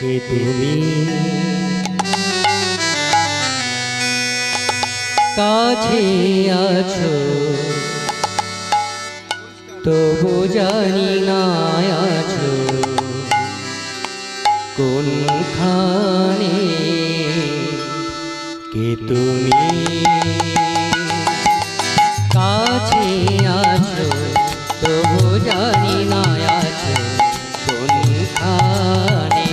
কে তুমি কাছে আছো তবু জানি না আছো কোনখানে কে তুমি কাছে আছো তবু জানি না আছো কোনখানে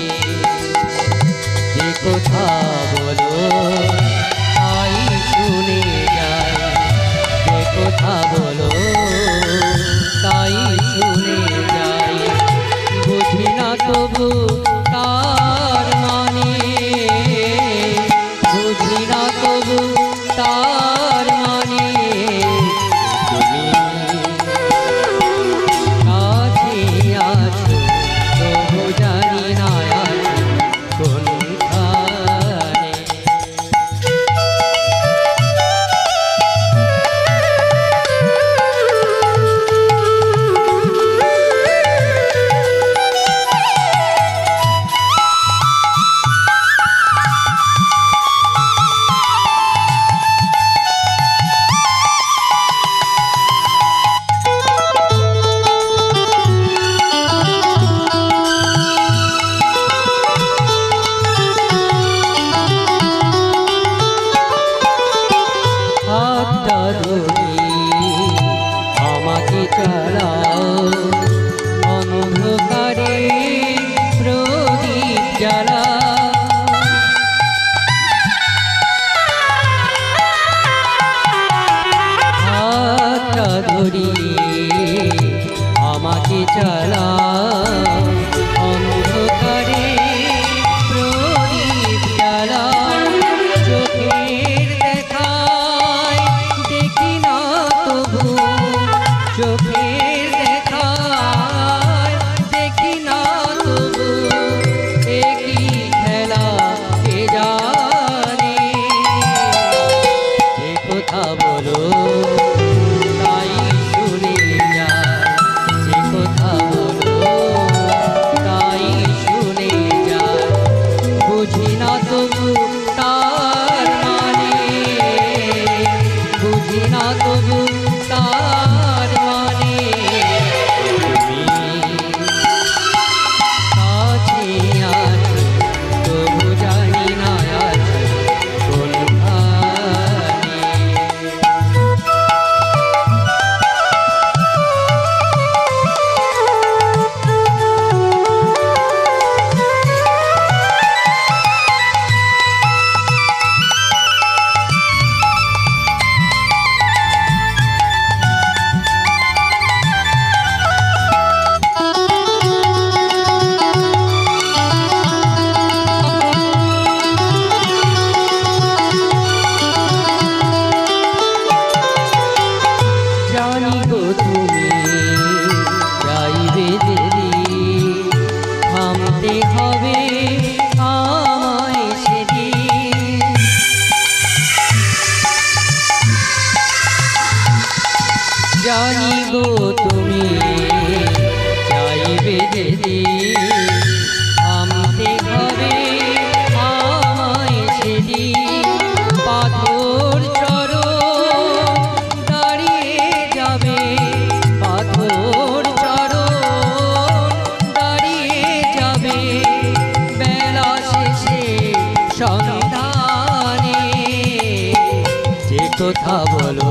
যে কথা বলো তাই শুনে যায় যে কথা বলো তাই শুনে যায় বুঝি না তবু তার মানে বুঝি না তবু তার মানে তুমি কাছে আছো তবু জানি না আছো কোনখানে আমাকে চালাও অন্ধকারে প্রদীপ জ্বালা হাতটা ধরি আমাকে চালাও অন্ধকারে প্রদীপ জ্বালা চোখের দেখায় দেখি না তবু চোখের দেখায় দেখি না তবু একই খেলা কে জানে যে কথা বলো তাই শুনে যায় যে কথা বলো তাই শুনে যায় বুঝি না তবু তার মানে বুঝি না তবু তার মানে তুমি কাছে আছো তবু জানি না আছো কোনখানে জানি গো তুমি চাইবে যেদিন থামতে হবে আমায় সেদিন জানি গো তুমি চাইবে যেদিন থামতে হবে আমায় সেদিন পাথর চরণ দাঁড়িয়ে যাবে পাথর চরণ দাঁড়িয়ে যাবে বেলা শেষে সন্ধানে যে কথা বলো